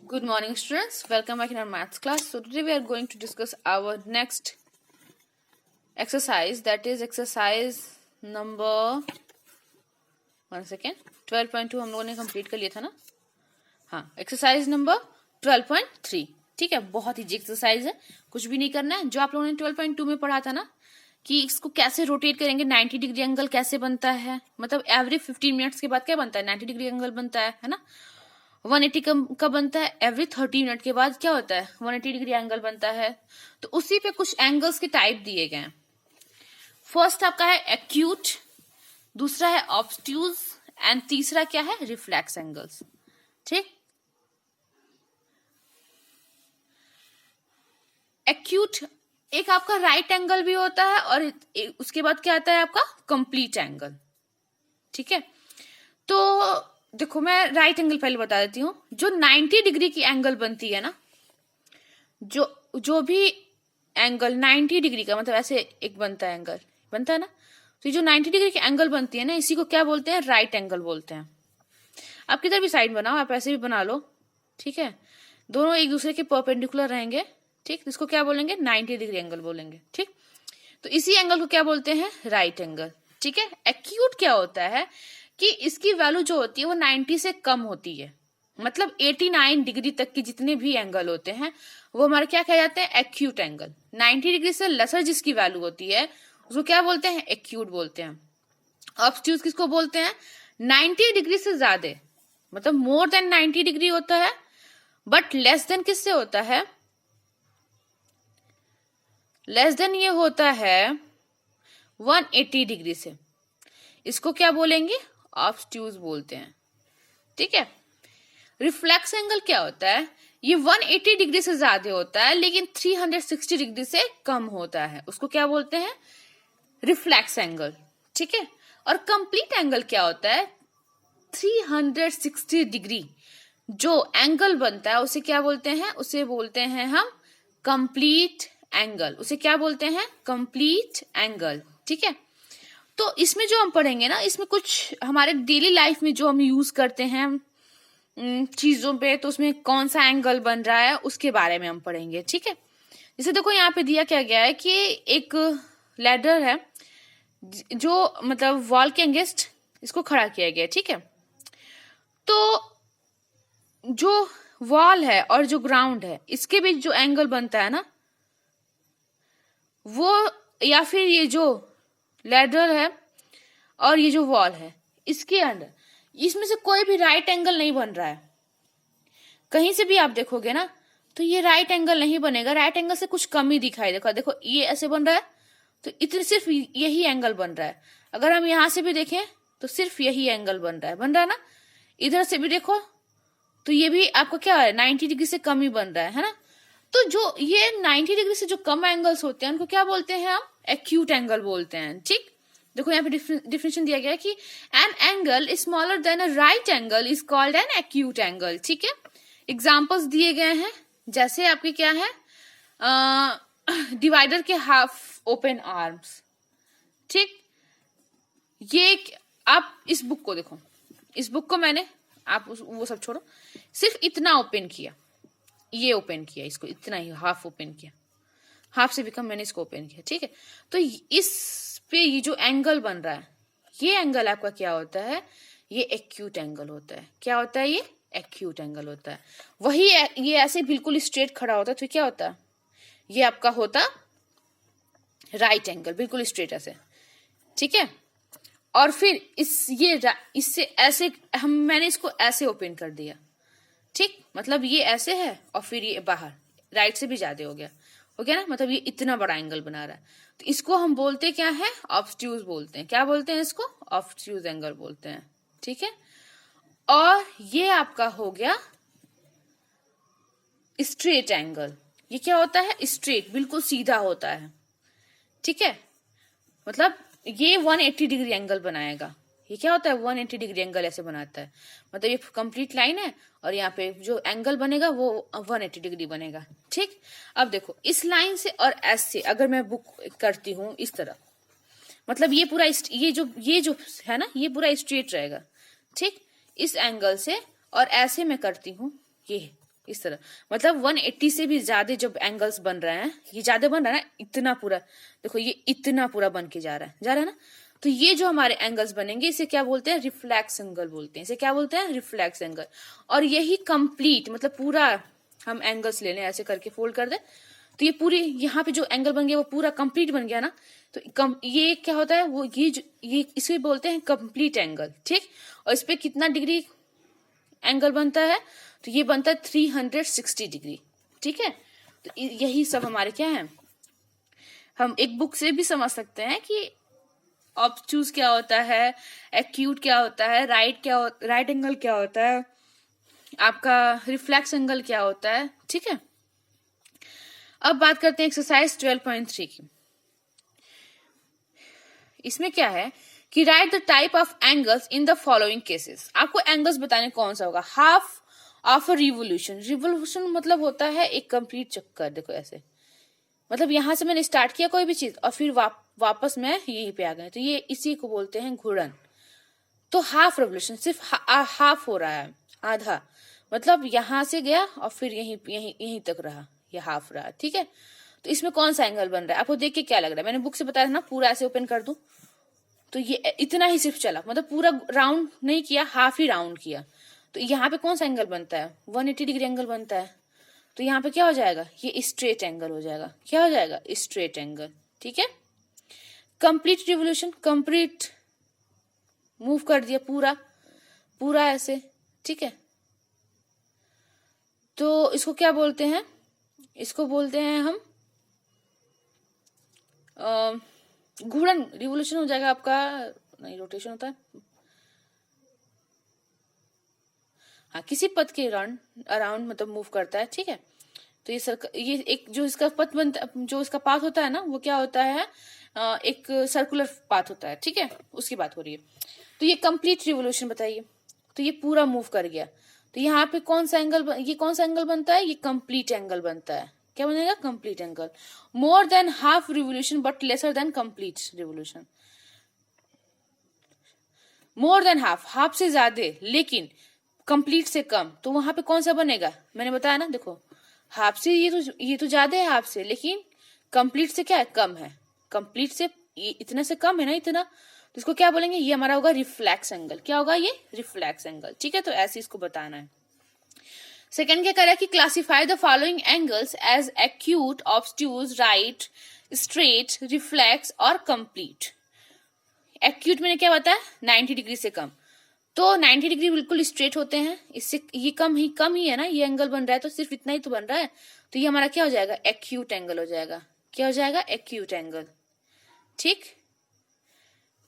Good morning, students. Welcome back in our maths class. So today we are going to discuss our next exercise, that is exercise number 12.2 हम लोगों ने complete कर लिया था ना। हाँ, एक्सरसाइज नंबर 12.3। ठीक है, बहुत ही एक्सरसाइज है, कुछ भी नहीं करना है। जो आप लोगों ने 12.2 में पढ़ा था ना कि इसको कैसे रोटेट करेंगे, 90 डिग्री एंगल कैसे बनता है, मतलब एवरी 15 मिनट्स के बाद क्या बनता है, 90 डिग्री एंगल बनता है ना। 180 का बनता है एवरी 30 मिनट के बाद क्या होता है, 180 डिग्री एंगल बनता है। तो उसी पे कुछ एंगल्स के टाइप दिए गए हैं। फर्स्ट आपका है एक्यूट, दूसरा है ऑब्स्ट्यूज एंड तीसरा क्या है, रिफ्लेक्स एंगल्स। ठीक, एक्यूट एक आपका राइट एंगल भी होता है और उसके बाद क्या आता है आपका कंप्लीट एंगल। ठीक है, तो देखो मैं राइट एंगल पहले बता देती हूँ। जो 90 डिग्री की एंगल बनती है ना, जो भी एंगल 90 डिग्री का, मतलब ऐसे एक बनता है एंगल, बनता है ना, तो जो 90 डिग्री की एंगल बनती है ना, इसी को क्या बोलते हैं, राइट एंगल बोलते हैं। आप किधर भी साइड बनाओ, आप ऐसे भी बना लो, ठीक है, दोनों एक दूसरे के परपेंडिकुलर रहेंगे। ठीक, इसको क्या बोलेंगे, 90 डिग्री एंगल बोलेंगे। ठीक, तो इसी एंगल को क्या बोलते हैं, राइट एंगल। ठीक है, एक्यूट क्या होता है कि इसकी वैल्यू जो होती है वो 90 से कम होती है, मतलब 89 डिग्री तक के जितने भी एंगल होते हैं वो हमारे क्या कहे जाते हैं, एक्यूट एंगल। 90 डिग्री से लेसर जिसकी वैल्यू होती है उसको क्या बोलते हैं, एक्यूट बोलते हैं। ऑब्स्ट्यूज किसको बोलते हैं, 90 डिग्री से ज्यादा, मतलब मोर देन 90 डिग्री होता है, बट लेस देन किससे होता है, लेस देन ये होता है 180 डिग्री से, इसको क्या बोलेंगे, ऑब्स्ट्यूज बोलते हैं। ठीक है, रिफ्लेक्स एंगल क्या होता है, ये 180 डिग्री से ज्यादा होता है लेकिन 360 डिग्री से कम होता है, उसको क्या बोलते हैं, रिफ्लेक्स एंगल। ठीक है, और कंप्लीट एंगल क्या होता है, 360 डिग्री जो एंगल बनता है उसे क्या बोलते हैं, उसे बोलते हैं हम कंप्लीट एंगल, उसे क्या बोलते हैं, कंप्लीट एंगल। ठीक है, तो इसमें जो हम पढ़ेंगे ना, इसमें कुछ हमारे डेली लाइफ में जो हम यूज करते हैं चीजों पे, तो उसमें कौन सा एंगल बन रहा है उसके बारे में हम पढ़ेंगे। ठीक है, जैसे देखो यहाँ पे दिया क्या गया है कि एक लैडर है जो मतलब वॉल के अगेंस्ट इसको खड़ा किया गया है। ठीक है, तो जो वॉल है और जो ग्राउंड है इसके बीच जो एंगल बनता है ना, वो, या फिर ये जो लैडर है और ये जो वॉल है इसके अंदर, इसमें से कोई भी राइट एंगल नहीं बन रहा है। कहीं से भी आप देखोगे ना तो ये राइट एंगल नहीं बनेगा, राइट एंगल से कुछ कम ही दिखाई देगा। देखो ये ऐसे बन रहा है तो इतने सिर्फ यही एंगल बन रहा है। अगर हम यहां से भी देखें तो सिर्फ यही एंगल बन रहा है ना। इधर से भी देखो तो ये भी आपको क्या है, 90 डिग्री से कम ही बन रहा है ना। तो जो ये 90 डिग्री से जो कम एंगल्स होते हैं उनको क्या बोलते हैं, हम एक्यूट एंगल बोलते हैं। ठीक, देखो यहाँ पे डिफिनेशन दिया गया है कि an angle is smaller than a right angle is called an acute angle. ठीक है, एग्जांपल्स दिए गए हैं, जैसे आपके क्या है, डिवाइडर के हाफ ओपन आर्म्स। ठीक, ये आप इस बुक को देखो, इस बुक को मैंने, आप वो सब छोड़ो, सिर्फ इतना ओपन किया, ये ओपन किया, इसको इतना ही हाफ ओपन किया, हाफ से भी कम मैंने इसको ओपन किया। ठीक है, तो इस पे ये जो एंगल बन रहा है, ये एंगल आपका क्या होता है, ये एक्यूट एंगल होता है। क्या होता है, ये एक्यूट एंगल होता है। वही ये ऐसे बिल्कुल स्ट्रेट खड़ा होता है तो क्या होता है, ये आपका होता राइट एंगल, बिल्कुल स्ट्रेट ऐसे। ठीक है, और फिर इससे ऐसे मैंने इसको ऐसे ओपन कर दिया। ठीक, मतलब ये ऐसे है और फिर ये बाहर राइट से भी ज्यादा हो गया ना, मतलब ये इतना बड़ा एंगल बना रहा है, तो इसको हम बोलते क्या है, ऑब्स्ट्यूज बोलते हैं। क्या बोलते हैं इसको, ऑब्स्ट्यूज एंगल बोलते हैं। ठीक है, और ये आपका हो गया स्ट्रेट एंगल। ये क्या होता है, स्ट्रेट, बिल्कुल सीधा होता है। ठीक है, मतलब ये 180 डिग्री एंगल बनाएगा। ये क्या होता है, 180 डिग्री एंगल ऐसे बनाता है, मतलब ये कंप्लीट लाइन है और यहाँ पे जो एंगल बनेगा वो 180 डिग्री बनेगा। ठीक, अब देखो इस लाइन से और एस से अगर मैं बुक करती हूँ इस तरह, मतलब ये पूरा ये जो है ना, ये पूरा स्ट्रेट रहेगा। ठीक, इस एंगल से और ऐसे मैं करती हूँ, ये इस तरह, मतलब 180 से भी ज्यादा जब एंगल्स बन रहे हैं, ये ज्यादा बन रहा है ना, इतना पूरा देखो, ये इतना पूरा बन के जा रहा है ना, तो ये जो हमारे एंगल्स बनेंगे इसे क्या बोलते हैं, रिफ्लेक्स एंगल बोलते हैं। इसे क्या बोलते हैं, रिफ्लेक्स एंगल। और यही कंप्लीट, मतलब पूरा हम एंगल्स ले लें, ऐसे करके फोल्ड कर दे, तो ये पूरी यहाँ पे जो एंगल बन गया वो पूरा कंप्लीट बन गया ना, तो ये क्या होता है, वो ये इसे बोलते हैं कंप्लीट एंगल, ठीक। और इस पे कितना डिग्री एंगल बनता है, तो ये बनता है 360 डिग्री, ठीक है। तो यही सब हमारे क्या है, हम एक बुक से भी समझ सकते हैं कि ऑब्टूज क्या होता है, एक्यूट क्या होता है, राइट एंगल क्या होता है, आपका रिफ्लेक्स एंगल क्या होता है, ठीक है। अब बात करते हैं एक्सरसाइज 12.3 की। इसमें क्या है कि right the type of angles in the following cases. आपको एंगल्स बताने कौन सा होगा, half of a revolution. Revolution मतलब होता है एक कंप्लीट चक्कर, देखो ऐसे, मतलब यहां से मैंने स्टार्ट किया कोई भी चीज और फिर वापस मैं यहीं पे आ गए, तो ये इसी को बोलते हैं घूर्णन। तो हाफ रिवोल्यूशन सिर्फ हाफ हो रहा है, आधा, मतलब यहां से गया और फिर यहीं तक रहा, ये हाफ रहा, ठीक है। तो इसमें कौन सा एंगल बन रहा है, आपको देख के क्या लग रहा है, मैंने बुक से बताया था ना, पूरा ऐसे ओपन कर दूं तो ये इतना ही सिर्फ चला, मतलब पूरा राउंड नहीं किया, हाफ ही राउंड किया, तो यहाँ पे कौन सा एंगल बनता है, 180 डिग्री एंगल बनता है। तो यहाँ पे क्या हो जाएगा, ये स्ट्रेट एंगल हो जाएगा, क्या हो जाएगा, स्ट्रेट एंगल, ठीक है। कंप्लीट रिवोल्यूशन, कंप्लीट मूव कर दिया पूरा पूरा ऐसे, ठीक है। तो इसको क्या बोलते हैं, इसको बोलते हैं हम घूर्णन। रिवोल्यूशन हो जाएगा आपका, नहीं रोटेशन होता है, हाँ, किसी पथ के अराउंड मतलब मूव करता है, ठीक है। तो ये एक जो इसका पथ बनता, जो इसका पाथ होता है ना, वो क्या होता है, एक सर्कुलर पाथ होता है, ठीक है, उसकी बात हो रही है। तो ये कंप्लीट रिवोल्यूशन बताइए, तो ये पूरा मूव कर गया, तो यहाँ पे कौन सा एंगल, ये कौन सा एंगल बनता है, ये कंप्लीट एंगल बनता है, क्या बनेगा, complete angle. More than half revolution but lesser than complete revolution. More than half से ज्यादा लेकिन कंप्लीट से कम, तो वहां पे कौन सा बनेगा, मैंने बताया ना, देखो हाफ से ये तो ज्यादा है हाफ से, लेकिन कंप्लीट से क्या है, कम है, कंप्लीट से इतना से कम है ना, इतना, तो इसको क्या बोलेंगे, ये हमारा होगा रिफ्लेक्स एंगल। क्या होगा, ये रिफ्लेक्स एंगल, ठीक है। तो ऐसे इसको बताना है। सेकंड क्या करें कि classify the following angles as acute, obtuse, right, straight, reflex और कंप्लीट। एक्यूट मैंने क्या बताया, 90 डिग्री से कम, तो 90 डिग्री बिल्कुल स्ट्रेट होते हैं, इससे ये कम ही है ना, ये एंगल बन रहा है तो सिर्फ इतना ही तो बन रहा है, तो ये हमारा क्या हो जाएगा, एक्यूट एंगल हो जाएगा। क्या हो जाएगा, एक्यूट एंगल, ठीक।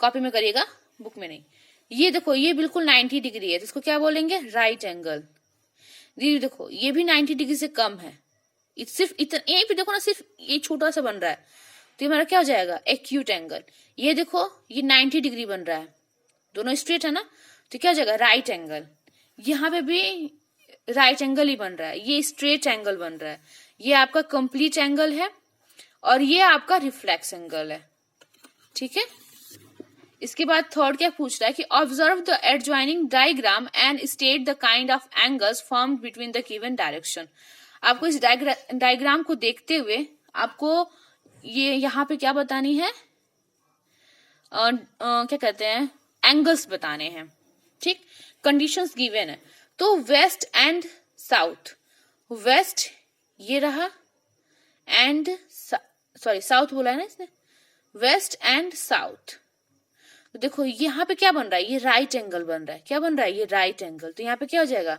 कॉपी में करिएगा, बुक में नहीं। ये देखो, ये बिल्कुल 90 डिग्री है, तो इसको क्या बोलेंगे, राइट एंगल। ये देखो, ये भी 90 डिग्री से कम है, सिर्फ इतना, यहीं पे देखो ना, सिर्फ ये छोटा सा बन रहा है, तो हमारा क्या हो जाएगा, एक्यूट एंगल। ये देखो, ये 90 डिग्री बन रहा है, दोनों स्ट्रेट है ना, तो क्या हो जाएगा, राइट एंगल। यहाँ पे भी राइट एंगल ही बन रहा है, ये स्ट्रेट एंगल बन रहा है, ये आपका कंप्लीट एंगल है, और ये आपका रिफ्लेक्स एंगल है, ठीक है। इसके बाद थर्ड क्या पूछ रहा है कि observe the adjoining diagram and state the kind of angles formed between the given direction. आपको इस डायग्राम को देखते हुए आपको ये यहाँ पे क्या बतानी है, क्या कहते हैं, एंगल्स बताने हैं, ठीक। कंडीशंस गिवन है, तो वेस्ट एंड साउथ, वेस्ट ये रहा एंड सॉरी साउथ बोला है ना इसने, वेस्ट एंड साउथ। तो देखो यहाँ पे क्या बन रहा है, ये राइट एंगल बन रहा है, क्या बन रहा है, ये राइट एंगल, तो यहाँ पे क्या हो जाएगा,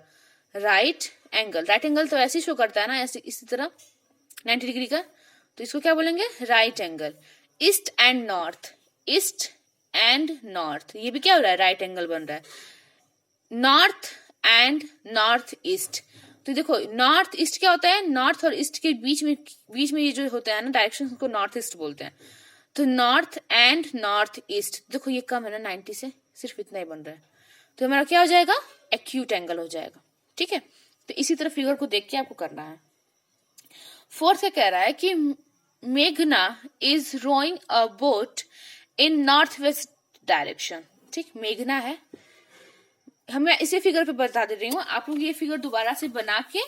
राइट एंगल। राइट एंगल तो ऐसे ही शो करता है ना, ऐसे इसी तरह 90 डिग्री का, तो इसको क्या बोलेंगे, right angle. East and north, east and north, ये भी क्या हो रहा है, राइट एंगल बन रहा है। नॉर्थ एंड नॉर्थ ईस्ट, तो देखो नॉर्थ ईस्ट क्या होता है, नॉर्थ और ईस्ट के बीच में ये जो होता है ना डायरेक्शन, उसको नॉर्थ ईस्ट बोलते हैं। तो नॉर्थ एंड नॉर्थ ईस्ट, देखो ये कम है ना 90 से, सिर्फ इतना ही बन रहा है, तो हमारा क्या हो जाएगा, एक्यूट एंगल हो जाएगा, ठीक है। तो इसी तरह फिगर को देख के आपको करना है। फोर्थ क्या कह रहा है कि मेघना is rowing a boat in north west direction, ठीक। मेघना है, हमें इसी फिगर पे बता दे रही हूँ, आप लोग ये फिगर दोबारा से बना के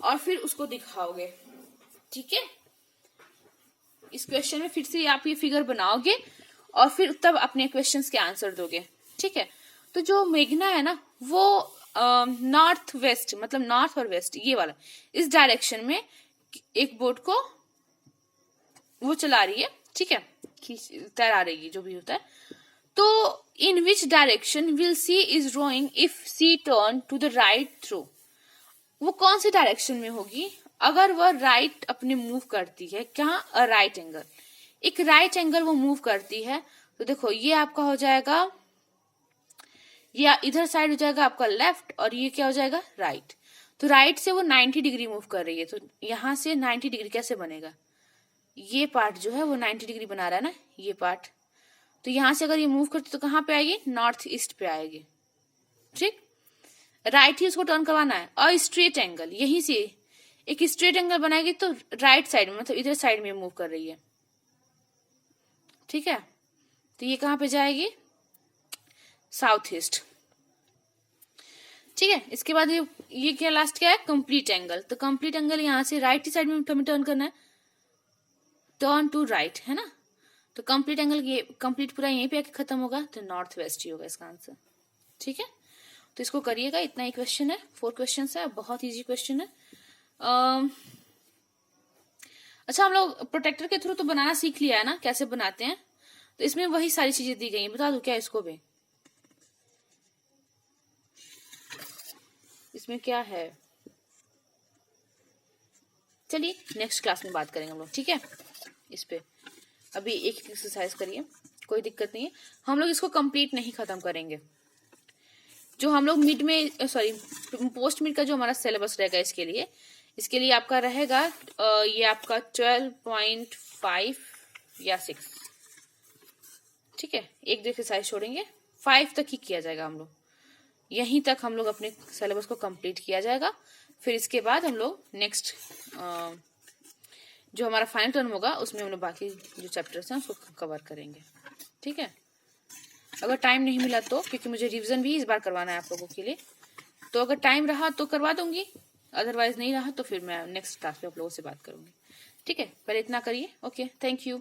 और फिर उसको दिखाओगे। ठीक है, इस क्वेश्चन में फिर से आप ये फिगर बनाओगे और फिर तब अपने क्वेश्चंस के आंसर दोगे। ठीक है, तो जो मेघना है ना वो नॉर्थ वेस्ट, मतलब नॉर्थ और वेस्ट ये वाला, इस डायरेक्शन में एक बोट को वो चला रही है। ठीक है, तैरा रही है, जो भी होता है। तो in which direction will she is rowing if she turn to the right through. वो कौन सी डायरेक्शन में होगी अगर वह राइट अपने मूव करती है। क्या, राइट एंगल, एक राइट एंगल वो मूव करती है। तो देखो ये आपका हो जाएगा, या इधर साइड हो जाएगा आपका लेफ्ट और ये क्या हो जाएगा राइट। तो राइट से वो 90 डिग्री मूव कर रही है। तो यहां से 90 डिग्री कैसे बनेगा, ये पार्ट जो है वो 90 डिग्री बना रहा है ना, ये पार्ट। तो यहां से अगर ये मूव करती तो कहां पे आएगी, नॉर्थ ईस्ट पे आएगी। ठीक, राइट ही उसको टर्न करवाना है। और स्ट्रेट एंगल, यहीं से एक स्ट्रेट एंगल बनाएगी तो राइट साइड में, मतलब इधर साइड में मूव कर रही है। ठीक है, तो ये कहां पे जाएगी, साउथ ईस्ट। ठीक है, इसके बाद ये क्या लास्ट क्या है, कंप्लीट एंगल। तो कंप्लीट एंगल यहां से राइट ही साइड में टर्न करना है, टर्न टू राइट, है ना। तो कंप्लीट एंगल ये कंप्लीट पूरा यहीं पे आके खत्म होगा, तो नॉर्थ वेस्ट ही होगा इसका आंसर। ठीक है, तो इसको करिएगा, इतना ही क्वेश्चन है, 4 क्वेश्चन है, बहुत इजी क्वेश्चन है। अच्छा, हम लोग प्रोटेक्टर के थ्रू तो बनाना सीख लिया है ना, कैसे बनाते हैं। तो इसमें वही सारी चीजें दी गई हैं, बता दूं क्या इसको भी, इसमें क्या है, चलिए नेक्स्ट क्लास में बात करेंगे हम लोग। ठीक है, इस पे अभी एक एक्सरसाइज करिए, कोई दिक्कत नहीं है। हम लोग इसको कंप्लीट नहीं खत्म करेंगे। जो हम लोग मिड में, सॉरी पोस्ट मिड का जो हमारा सिलेबस रहेगा इसके लिए आपका रहेगा ये आपका 12.5 या 6। ठीक है, एक दो एक्सरसाइज छोड़ेंगे, 5 तक ही किया जाएगा। हम लोग यहीं तक हम लोग अपने सिलेबस को कंप्लीट किया जाएगा। फिर इसके बाद हम लोग नेक्स्ट जो हमारा फाइनल टर्म होगा उसमें हम लोग बाकी जो चैप्टर्स हैं उसको कवर करेंगे। ठीक है, अगर टाइम नहीं मिला तो, क्योंकि मुझे रिवीजन भी इस बार करवाना है आप लोगों के लिए, तो अगर टाइम रहा तो करवा दूंगी, अदरवाइज नहीं रहा तो फिर मैं नेक्स्ट क्लास में आप लोगों से बात करूंगी। ठीक है, पहले इतना करिए। Okay, thank you.